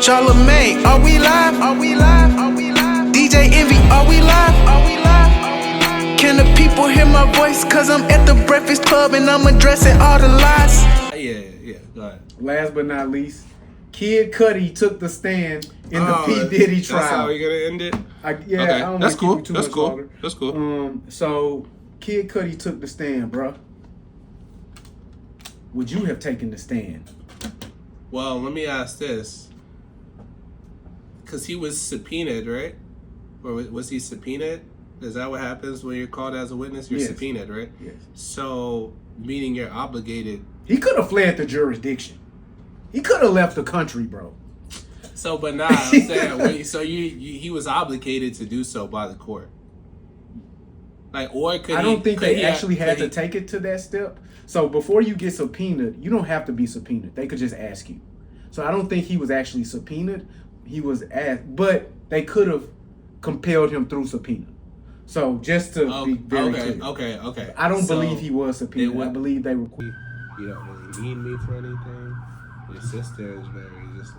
Charlamagne, are we live? Are we live? Are we live? DJ Envy, are we live? Are we live? Can the people hear my voice? Cause I'm at the Breakfast Club and I'm addressing all the lies. Yeah, go ahead. Last but not least, Kid Cudi took the stand in the P. Diddy trial. That's how we're gonna end it? I okay. don't That's cool. Keep you too That's much cool. longer. That's cool. So Kid Cudi took the stand, bro. Would you have taken the stand? Well, let me ask this. Because he was subpoenaed, right? Or was he subpoenaed? Is that what happens when you're called as a witness? You're subpoenaed, right? Yes. So, meaning you're obligated. He could have fled the jurisdiction. He could have left the country, bro. So, but nah, I'm saying, so he was obligated to do so by the court. Like, or could I don't think they actually had to take it to that step. So before you get subpoenaed, you don't have to be subpoenaed. They could just ask you. So I don't think he was actually subpoenaed. He was asked, but they could have compelled him through subpoena. So just to be very clear. Okay. I don't believe he was subpoenaed. I believe they were. You don't really need me for anything. Your sister is very just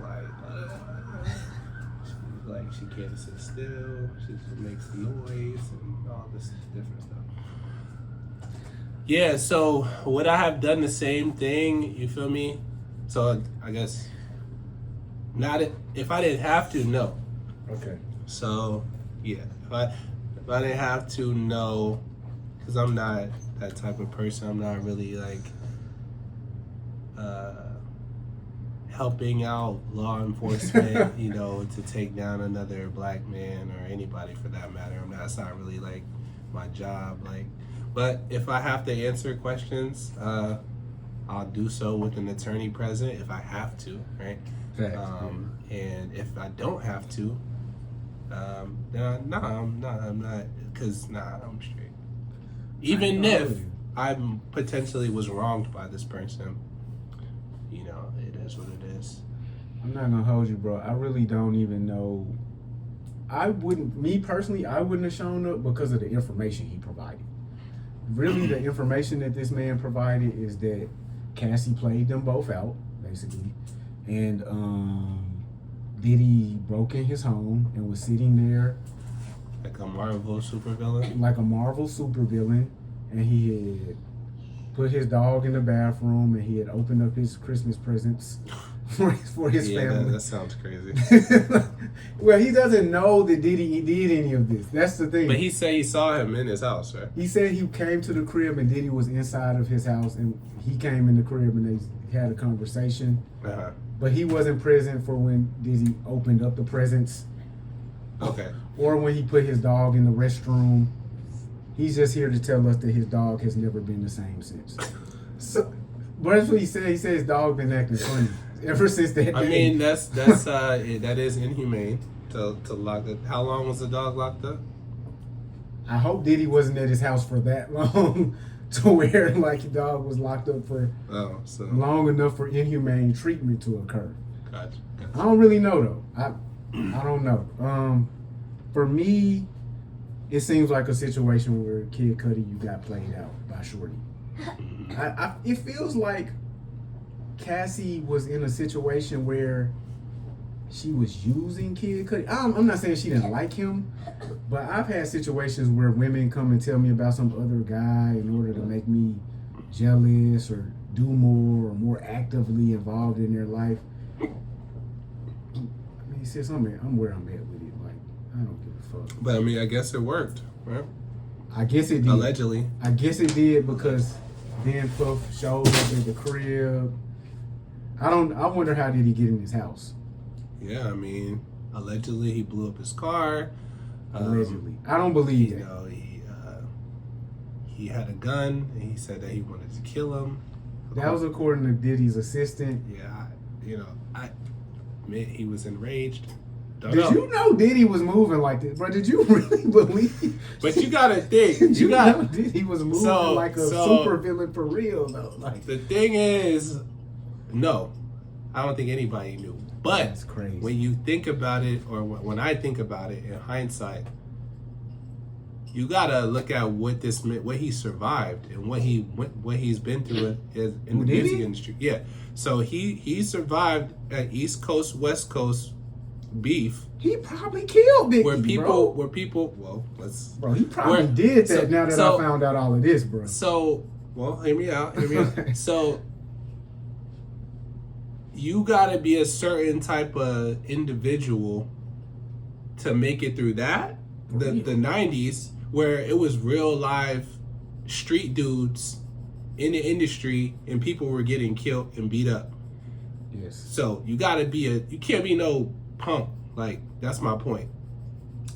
like she can't sit still. She just makes noise and all this different stuff. Yeah, so would I have done the same thing? You feel me? So I guess not if I didn't have to, no. Okay. So yeah, if I didn't have to, no, because I'm not that type of person. I'm not really like helping out law enforcement, you know, to take down another black man or anybody for that matter. That's not really like my job. Like, but if I have to answer questions, I'll do so with an attorney present if I have to, right? And if I don't have to, then I'm not, because I'm straight. Even if I potentially was wronged by this person, you know, it is what it is. I'm not gonna hold you, bro. I really don't even know. Me personally, I wouldn't have shown up because of the information he provided. Really, the information that this man provided is that Cassie played them both out, basically, and Diddy broke in his home and was sitting there like a Marvel supervillain. Like a Marvel supervillain, and he had put his dog in the bathroom, and he had opened up his Christmas presents for his family. That sounds crazy. Well, he doesn't know that Diddy did any of this. That's the thing. But he said he saw him in his house, right? He said he came to the crib and Diddy was inside of his house, and he came in the crib and they had a conversation. Uh-huh. But he wasn't present for when Diddy opened up the presents. Okay. Or when he put his dog in the restroom. He's just here to tell us that his dog has never been the same since. So, but that's what he said. He said his dog been acting funny ever since that day. I mean, that is inhumane to lock it. How long was the dog locked up? I hope Diddy wasn't at his house for that long to where like the dog was locked up for long enough for inhumane treatment to occur. Gotcha. I don't really know though. I don't know. For me, it seems like a situation where Kid Cudi, you got played out by Shorty. It feels like Cassie was in a situation where she was using Kid Cudi. I'm not saying she didn't like him, but I've had situations where women come and tell me about some other guy in order to make me jealous or do more actively involved in their life. I mean, sis, I'm where I'm at with it. Like, I don't give a fuck. But I mean, I guess it worked, right? I guess it did. Allegedly. I guess it did because then Puff showed up at the crib. I wonder how did he get in his house? Yeah, I mean, allegedly he blew up his car. Allegedly. I don't believe that. You know, he had a gun and he said that he wanted to kill him. That was according to Diddy's assistant. Yeah, I admit he was enraged. Did you know Diddy was moving like this, bro? Did you really believe? But you gotta think. Did you know Diddy was moving like a super villain for real, though? Like, the thing is, no, I don't think anybody knew. But that's crazy. When you think about it, or when I think about it in hindsight, you gotta look at what he survived and what he's been through in the music industry. Yeah, so he survived an East Coast West Coast beef. He probably killed Biggie, Where people, Bro, he probably did that. Now that I found out all of this, bro. So, well, hear me out. So, you gotta be a certain type of individual to make it through that. The 90s, where it was real live street dudes in the industry and people were getting killed and beat up. Yes. So you gotta be you can't be no punk. Like, that's my point.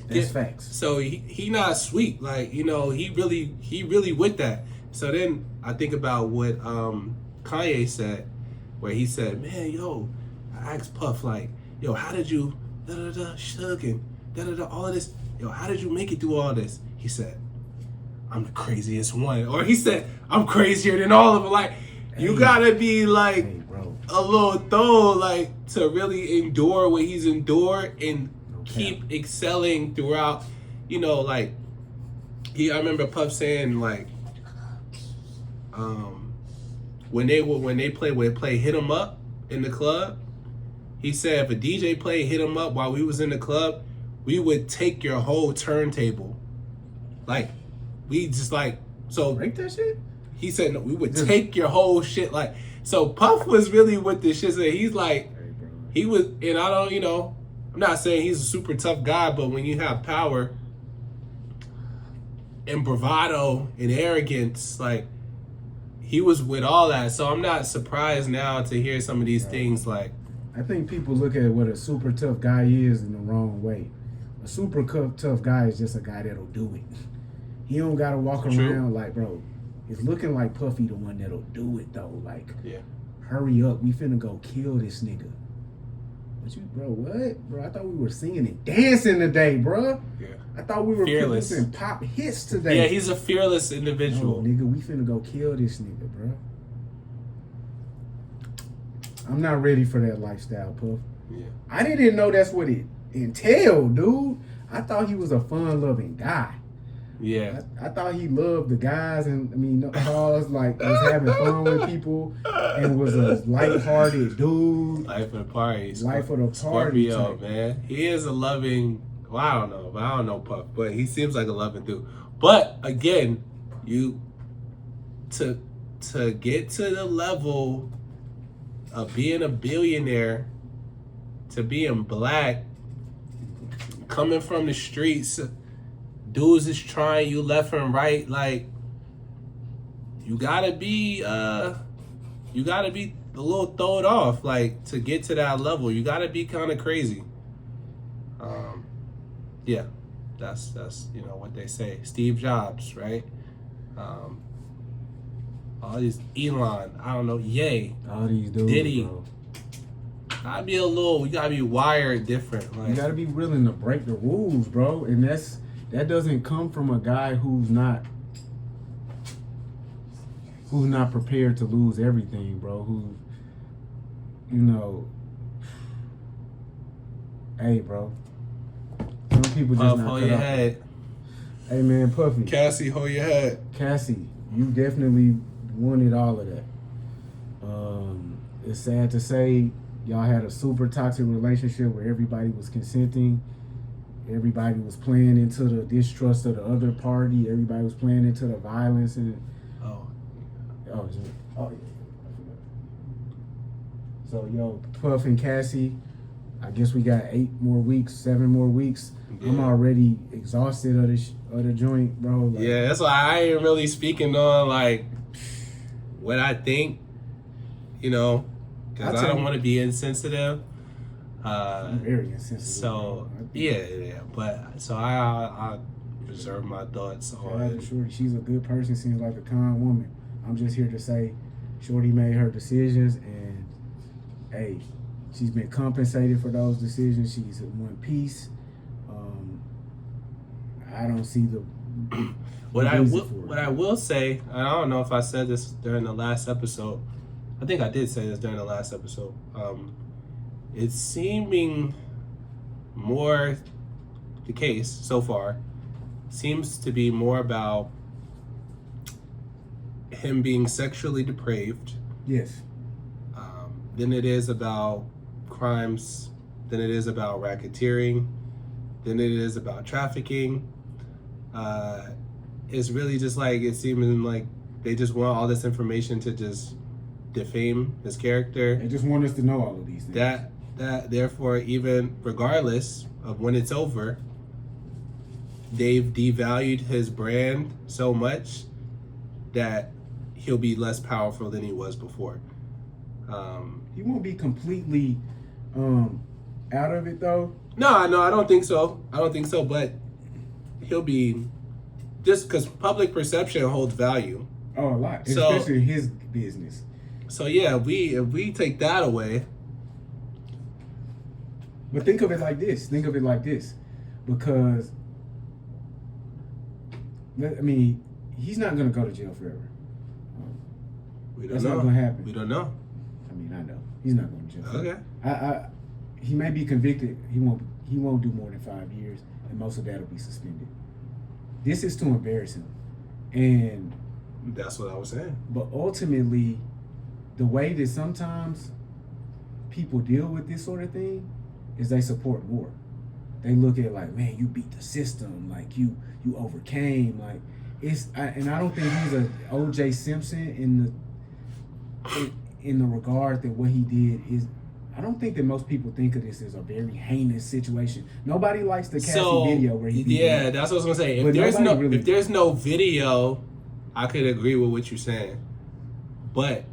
That's facts. So he not sweet. Like, he really with that. So then I think about what Kanye said, where he said, man, yo, I asked Puff, like, yo, how did you Suge and all of this, yo, how did you make it through all this? He said, I'm the craziest one. Or he said, I'm crazier than all of them. Like, you gotta be like a little throw, like, to really endure what he's endured and keep excelling throughout. Like, I remember Puff saying, like, when they play Hit 'Em Up in the club, he said if a DJ played Hit 'Em Up while we was in the club, we would take your whole turntable. Like, we just like, so break that shit? He said no, we would take your whole shit. Like, so Puff was really with this shit. So he's like, he was, and I don't, I'm not saying he's a super tough guy, but when you have power and bravado and arrogance, like, he was with all that. So I'm not surprised now to hear some of these things. Like, I think people look at what a super tough guy is in the wrong way. A super tough guy is just a guy that'll do it. He don't gotta walk around like, bro, it's looking like Puffy the one that'll do it though. Like, hurry up, we finna go kill this nigga. But bro, what? Bro, I thought we were singing and dancing today, bro. Yeah. I thought we were producing pop hits today. Yeah, he's a fearless individual. No, nigga, we finna go kill this nigga, bro. I'm not ready for that lifestyle, Puff. Yeah. I didn't know that's what it entailed, dude. I thought he was a fun-loving guy. Yeah. I thought he loved the guys and, Charles, like, was having fun with people and was a lighthearted dude. Life of the party. Life of the party. Scorpio, man. He is a loving, well, I don't know Puff, but he seems like a loving dude. But, again, to get to the level of being a billionaire, to being black, coming from the streets, dudes is trying you left and right, like, you gotta be a little thrown off, like, to get to that level. You gotta be kind of crazy. Yeah, that's what they say. Steve Jobs, right? All these Elon, I don't know, Ye, all these dudes, Diddy. Bro. You gotta be wired different. Like, you gotta be willing to break the rules, bro. And that doesn't come from a guy who's not prepared to lose everything, bro. Hey, bro. Some people just not hold your head. Hey, man, Puffy. Cassie, hold your head. Cassie, you definitely wanted all of that. It's sad to say y'all had a super toxic relationship where everybody was consenting. Everybody was playing into the distrust of the other party. Everybody was playing into the violence and yeah. So yo, Puff and Cassie, I guess we got 7 more weeks. Yeah. I'm already exhausted of the joint, bro. Like, yeah, that's why I ain't really speaking on like what I think, because I don't want to be insensitive. I'm very insensitive. So yeah, but so I reserve my thoughts on. Shorty, she's a good person. Seems like a kind woman. I'm just here to say, Shorty made her decisions, and hey, she's been compensated for those decisions. She's in one piece. I don't see the. What I will say, and I don't know if I said this during the last episode. I think I did say this during the last episode. It's seeming more the case so far seems to be more about him being sexually depraved Yes. than it is about crimes, than it is about racketeering, than it is about trafficking. It's really just like, it seems like they just want all this information to just defame his character. They just want us to know all of these things. That therefore, even regardless of when it's over, they've devalued his brand so much that he'll be less powerful than he was before. He won't be completely out of it though. No, I don't think so. But he'll be, just because public perception holds value. Oh, a lot, So- especially in his business. So yeah, if we take that away, But think of it like this. Because, I mean, he's not going to go to jail forever. we don't That's know. not gonna happen. We don't know. I mean, I know he's not going to jail. Okay. He may be convicted. He won't do more than 5 years, and most of that will be suspended. This is to embarrass him, and That's what I was saying. but ultimately, the way that sometimes people deal with this sort of thing is they support more. They look at it like, man, you beat the system, like you overcame, like and I don't think he's a O.J. Simpson in the regard that what he did is. I don't think that most people think of this as a very heinous situation. Nobody likes the Cassie video where he beat him. that's what I was gonna say. But If there's no video, I could agree with what you're saying. But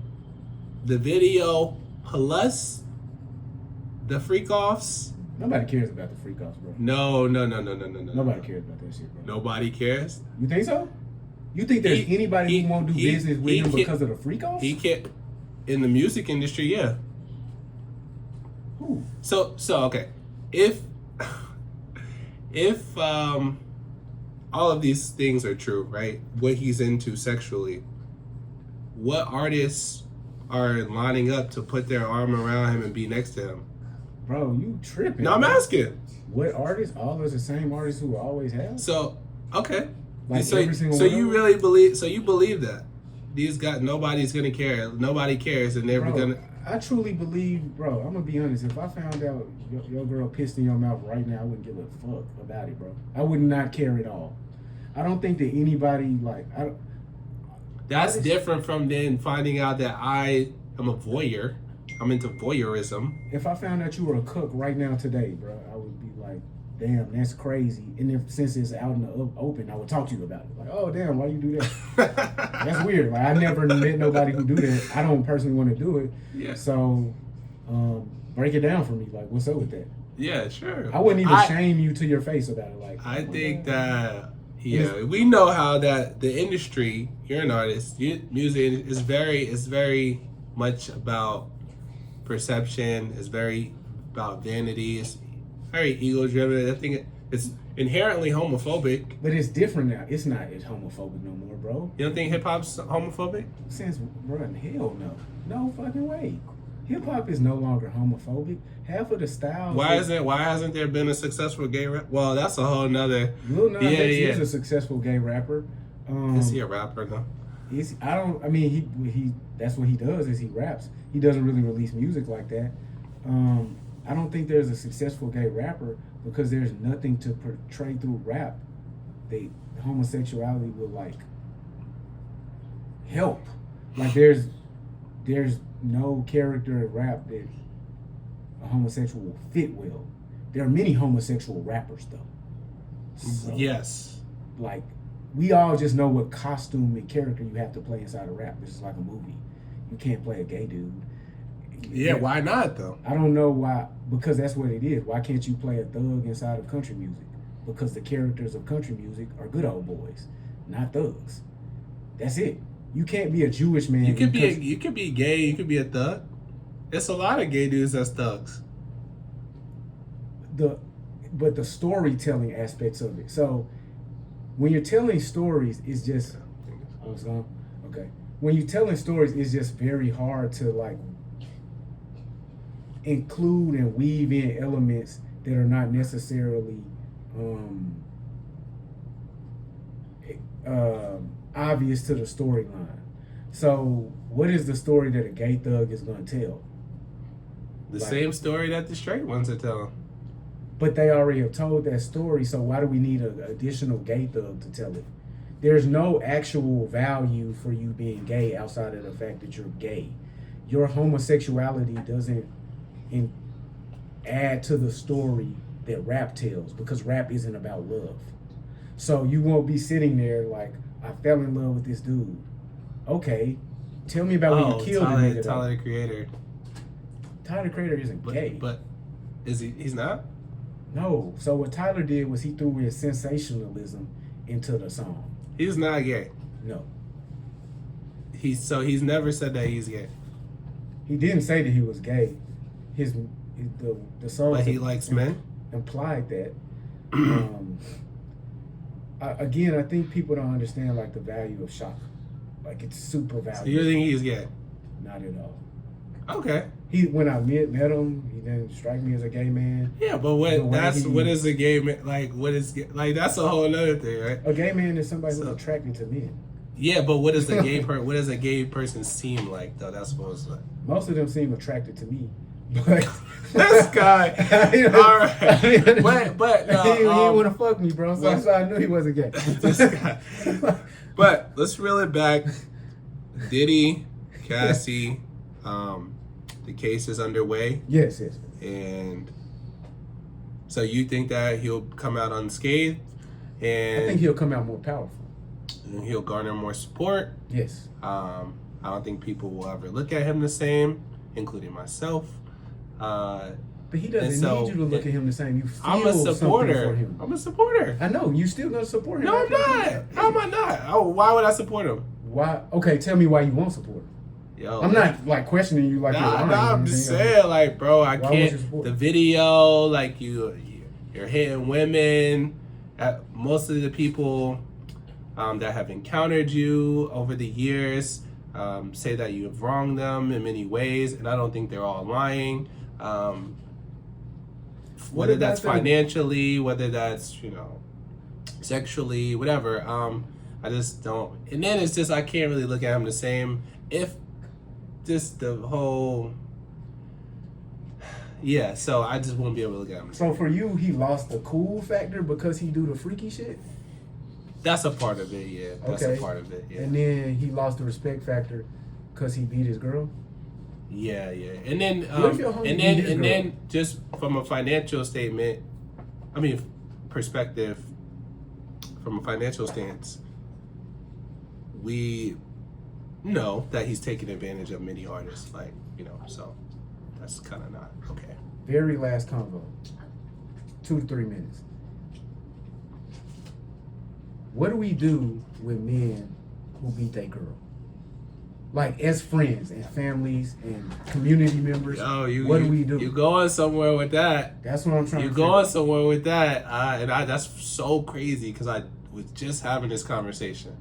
the video plus the freak offs, Nobody cares about the freak offs, bro. no. Nobody cares about that shit, bro. Nobody cares. You think so? You think there's anybody who won't do business with him because of the freak offs? He can't in the music industry, yeah. Who? So okay, if all of these things are true, right? What he's into sexually, what artists are lining up to put their arm around him and be next to him? Bro, you tripping. No, I'm bro. asking. What artists? All those the same artists who always have? So okay, Like so every single so one you of them? really believe? So you believe that these guys, nobody's gonna care. Nobody cares, and they're Bro, gonna. I truly believe, bro, I'm gonna be honest, if I found out your girl pissed in your mouth right now, I wouldn't give a fuck about it, bro. I would not care at all. I don't think that anybody, like, That's different from then finding out that I am a voyeur. I'm into voyeurism. if I found out you were a cook right now today, bro, I would be like, damn, that's crazy. And if since it's out in the open, I would talk to you about it. Like, oh, damn, why you do that? That's weird. Like, I never met nobody who do that. I don't personally want to do it. Yeah. So, break it down for me. Like, what's up with that? Yeah, sure. I wouldn't even shame you to your face about it. Like, I oh my think God. that we know how that the industry. You're an artist. Music is very much about perception. It's very about vanity. It's very ego driven. I think it's inherently homophobic. But it's different now. It's not as homophobic no more, bro. You don't think hip hop's homophobic? Since, bro, hell no. No fucking way. Hip hop is no longer homophobic. Half of the styles. Why hasn't there been a successful gay rap? Well, that's a whole nother. Lil Nas X Yeah. is a successful gay rapper. Is he a rapper though? He that's what he does is he raps. He doesn't really release music like that. I don't think there's a successful gay rapper because there's nothing to portray through rap. Homosexuality will like help. Like there's no character in rap that a homosexual will fit well. There are many homosexual rappers though. So, Yes. like we all just know what costume and character you have to play inside a rap. This is like a movie. You can't play a gay dude. Yeah. Why not though? I don't know why, because that's what it is. Why can't you play a thug inside of country music? Because the characters of country music are good old boys, not thugs. That's it. You can't be a Jewish man. You could be gay. You could be a thug. There's a lot of gay dudes that's thugs. But the storytelling aspects of it. So when you're telling stories, it's just okay. When you're telling stories, it's just very hard to like include and weave in elements that are not necessarily obvious to the storyline. So, what is the story that a gay thug is going to tell? The same story that the straight ones are telling. But they already have told that story, so why do we need an additional gay thug to tell it? There's no actual value for you being gay outside of the fact that you're gay. Your homosexuality doesn't add to the story that rap tells, because rap isn't about love. So you won't be sitting there like, I fell in love with this dude. Okay, tell me about when you killed the nigga. Tyler the Creator. Tyler the Creator isn't gay. But is he? He's not? No. So what Tyler did was he threw his sensationalism into the song. He's not gay. No. He's never said that he's gay. He didn't say that he was gay. The song. But he likes men? Implied that. Again, I think people don't understand like the value of shock. Like it's super valuable. So you think he's gay? Not at all. Okay. When I met him, he didn't strike me as a gay man. Yeah, but what is a gay man like? What is like? That's a whole other thing, right? A gay man is somebody who's attracted to men. Yeah, but what does a gay what does a gay person seem like though? That's supposed to. Most of them seem attracted to me, but this guy. All right, but no, he didn't want to fuck me, bro. So I knew he wasn't gay. This guy. But let's reel it back. Diddy, Cassie, the case is underway. Yes. And so you think that he'll come out unscathed? And I think he'll come out more powerful. And he'll garner more support. Yes. I don't think people will ever look at him the same, including myself. But he doesn't need you to look at him the same. You feel I'm a supporter. For him. I'm a supporter. I know. You still gonna support him? No, I'm not. How am I not? Oh, why would I support him? Why? Okay, tell me why you won't support him. Yo, I'm not like questioning you like I'm just saying, like, bro, I can't. The video, like, you're hitting women. Most of the people that have encountered you over the years say that you have wronged them in many ways, and I don't think they're all lying. Whether that's financially, whether that's sexually, whatever. I just don't. And then it's just I can't really look at him the same. If just the whole, yeah. So I just won't be able to look at him. So for you, he lost the cool factor because he do the freaky shit. That's a part of it, yeah. That's a part of it, yeah. And then he lost the respect factor because he beat his girl. Yeah. And then just from a financial perspective, from a financial stance, we know that he's taking advantage of many artists, so that's kind of not okay. Very last convo, 2 to 3 minutes. What do we do with men who beat their girl? Like as friends and families and community members, what do we do? You going somewhere with that? That's what I'm trying to. You going somewhere with that? That's so crazy because I was just having this conversation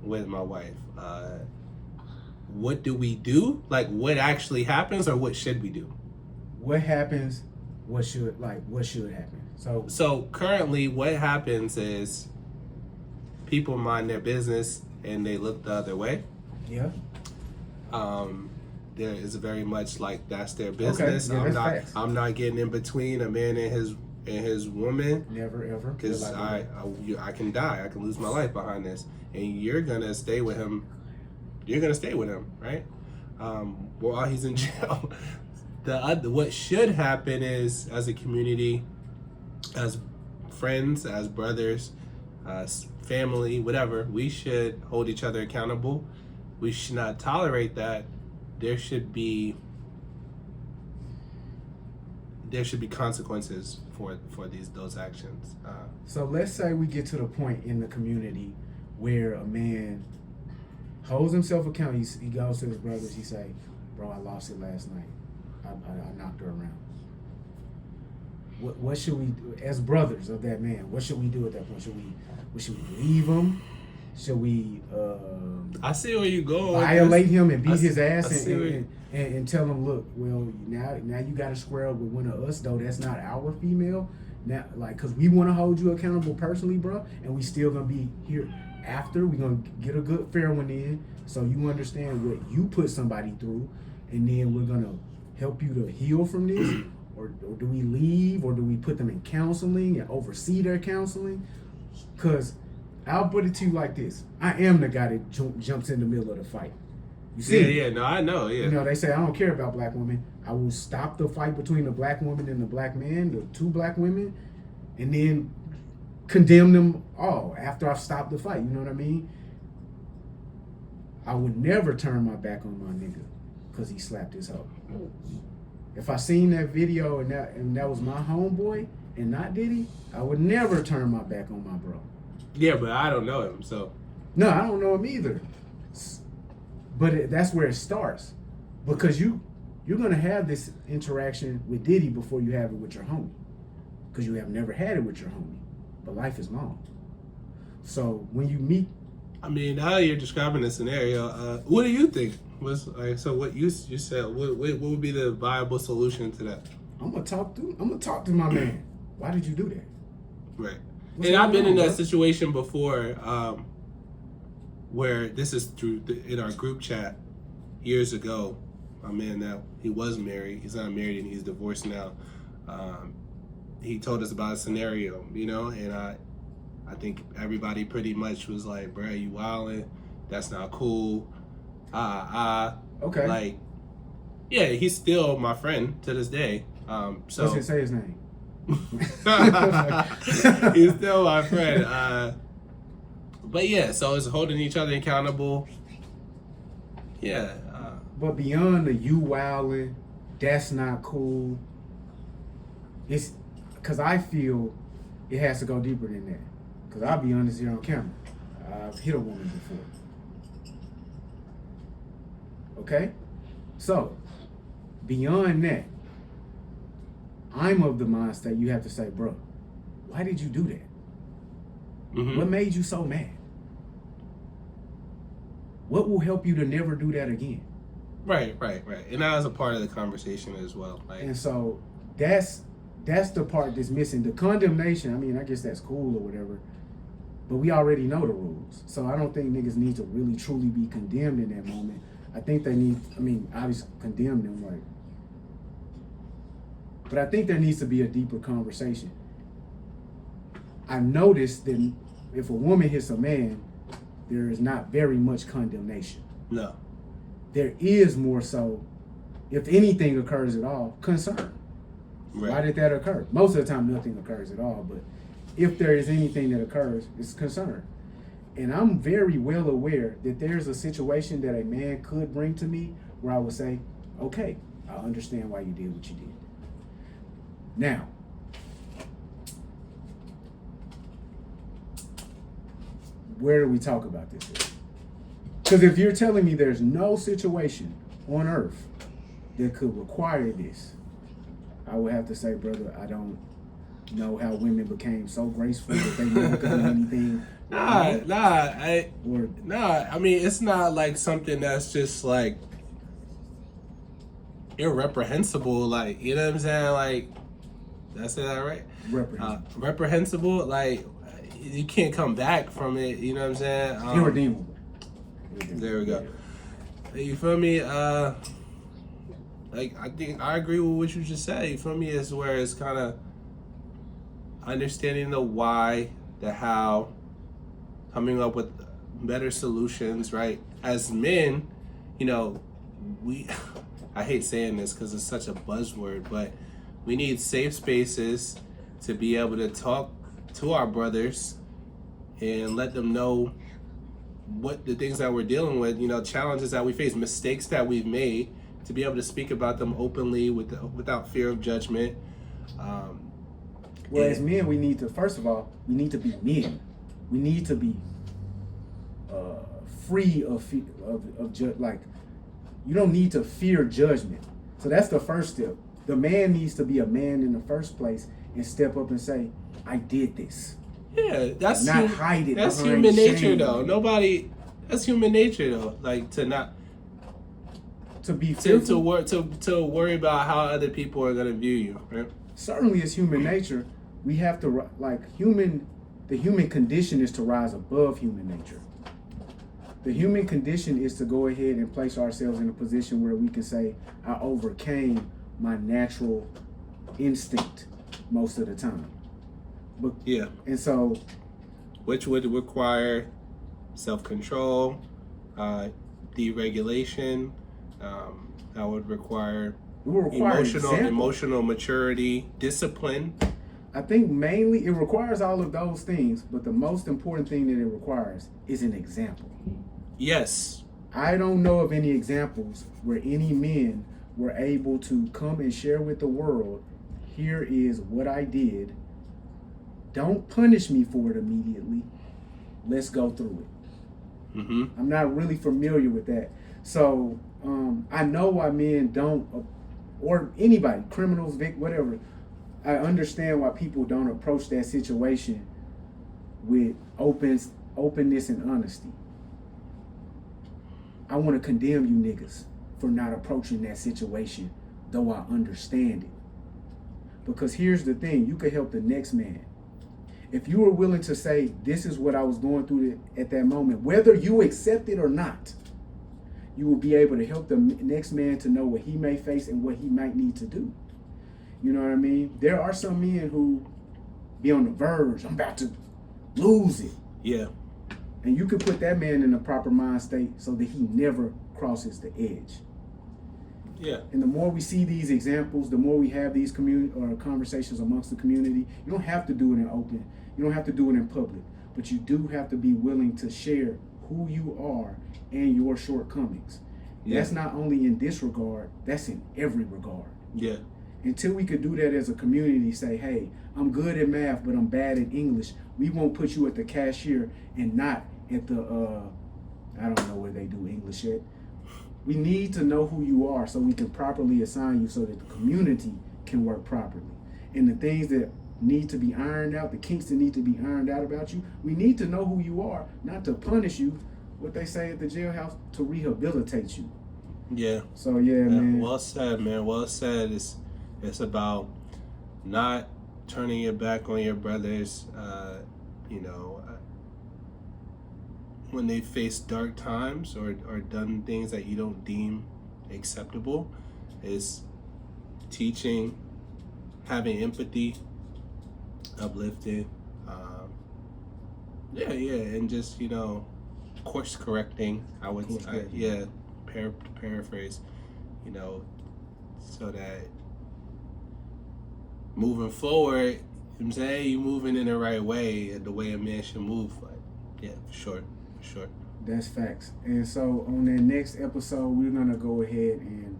with my wife. What do we do? Like, what actually happens, or what should we do? What happens? What should happen? So currently, what happens is people mind their business and they look the other way. Yeah. There is very much like that's their business. Okay. Yeah, I'm not getting in between a man and his woman. Never ever. Because I can die. I can lose my life behind this, and you're gonna stay with him. You're gonna stay with him, right? While he's in jail. What should happen is, as a community, as friends, as brothers, as family, whatever, we should hold each other accountable. We should not tolerate that. There should be consequences for those actions. So let's say we get to the point in the community where a man holds himself accountable. He goes to his brothers. He say, "Bro, I lost it last night. I knocked her around." What should we do as brothers of that man? What should we do at that point? Should we leave him? Should we? I see where you go. Violate him and beat his ass and tell him, look, well, now you got to square up with one of us, though. That's not our female. Now, like, cause we want to hold you accountable personally, bro, and we still gonna be here after. We're gonna get a good fair one in, so you understand what you put somebody through, and then we're gonna help you to heal from this. Or do we leave, or do we put them in counseling and oversee their counseling? Because I'll put it to you like this: I am the guy that jumps in the middle of the fight. You see? Yeah, no, I know. Yeah, You know, they say I don't care about black women. I will stop the fight between the black woman and the black man, the two black women, and then condemn them all after I've stopped the fight. You know what I mean? I would never turn my back on my nigga because he slapped his hoe. If I seen that video and that was my homeboy and not Diddy, I would never turn my back on my bro. Yeah, but I don't know him, so. No, I don't know him either. But that's where it starts, because you're gonna have this interaction with Diddy before you have it with your homie, because you have never had it with your homie. But life is long, so when you meet. I mean, now you're describing the scenario. What do you think? Was like, so what you said? What would be the viable solution to that? I'm gonna talk to my man. Why did you do that? Right. What's And I've been going in on, that bro? situation before, where this is through in our group chat years ago. My man, that he was married. He's not married and he's divorced now. He told us about a scenario, you know, and I think everybody pretty much was like, "Bro, you wildin'. That's not cool." Okay. Like, yeah, he's still my friend to this day. So What's it say his name? he's still my friend. But yeah, so it's holding each other accountable. Yeah. But beyond the you wilding, that's not cool. It's because I feel it has to go deeper than that. Because I'll be honest here on camera, I've hit a woman before. Okay? So, beyond that, I'm of the mindset you have to say, bro, why did you do that? Mm-hmm. What made you so mad? What will help you to never do that again? Right. And that was a part of the conversation as well. Like, And so that's the part that's missing. The condemnation, I mean, I guess that's cool or whatever, but we already know the rules. So I don't think niggas need to really truly be condemned in that moment. I think they need, I mean, obviously condemn them, like, but I think there needs to be a deeper conversation. I noticed that if a woman hits a man, there is not very much condemnation. no. There is more so, if anything occurs at all, concern. Right. Why did that occur? Most of the time, nothing occurs at all. But if there is anything that occurs, it's concern. And I'm very well aware that there's a situation that a man could bring to me where I would say, okay, I understand why you did what you did. Now, where do we talk about this at? Because if you're telling me there's no situation on earth that could require this, I would have to say, brother, I don't know how women became so graceful that they never could do anything. Nah. Or I mean, it's not like something that's just like irreprehensible. Like, you know what I'm saying? Like, did I say that right? Reprehensible. Like, you can't come back from it. You know what I'm saying? irredeemable. There we go. You feel me? Like, I think I agree with what you just said. You feel me? Is where it's kind of understanding the why, the how, coming up with better solutions, right? As men, you know, I hate saying this because it's such a buzzword, but we need safe spaces to be able to talk to our brothers and let them know what the things that we're dealing with, you know, challenges that we face, mistakes that we've made, to be able to speak about them openly without fear of judgment. Well, as men, we need to, first of all, we need to be men. We need to be free of like, you don't need to fear judgment. So that's the first step. The man needs to be a man in the first place and step up and say, I did this. Yeah, that's not hide it. That's behind human nature, shame. though. That's human nature, though. Like, to be fearful. to worry about how other people are gonna view you, right? Certainly, it's human nature. We have to, like, The human condition is to rise above human nature. The human condition is to go ahead and place ourselves in a position where we can say, I overcame my natural instinct most of the time. But, Yeah. and so, Which would require self-control, deregulation. That would require it will require emotional maturity, discipline. I think mainly it requires all of those things, but the most important thing that it requires is an example. Yes. I don't know of any examples where any men were able to come and share with the world, here is what I did. Don't punish me for it immediately. Let's go through it. Mm-hmm. I'm not really familiar with that. So I know why men don't, or anybody, criminals, whatever, I understand why people don't approach that situation with openness and honesty. I want to condemn you niggas for not approaching that situation, though I understand it. Because here's the thing, you could help the next man. If you were willing to say, this is what I was going through at that moment, whether you accept it or not, you will be able to help the next man to know what he may face and what he might need to do. You know what I mean? There are some men who be on the verge, I'm about to lose it. Yeah. And you can put that man in a proper mind state so that he never crosses the edge. Yeah. And the more we see these examples, the more we have these community or conversations amongst the community. You don't have to do it in open. You don't have to do it in public. But you do have to be willing to share who you are and your shortcomings. Yeah. That's not only in this regard, that's in every regard. Yeah. Until we could do that as a community, say, hey, I'm good at math, but I'm bad at English. We won't put you at the cashier and not at the, I don't know where they do English at. We need to know who you are so we can properly assign you so that the community can work properly. And the things that need to be ironed out, the kinks that need to be ironed out about you, we need to know who you are, not to punish you, what they say at the jailhouse, to rehabilitate you. Yeah. So yeah, man. Well said, man. Well said. It's about not turning your back on your brothers, when they face dark times or done things that you don't deem acceptable. Is teaching, having empathy, uplifting, and just, course correcting. Paraphrase, so that moving forward, I'm saying, you're moving in the right way, the way a man should move. But yeah, for sure. That's facts. And so on that next episode, we're gonna go ahead and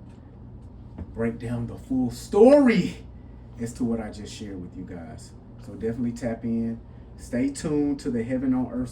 break down the full story as to what I just shared with you guys. So definitely tap in. Stay tuned to the Heaven on Earth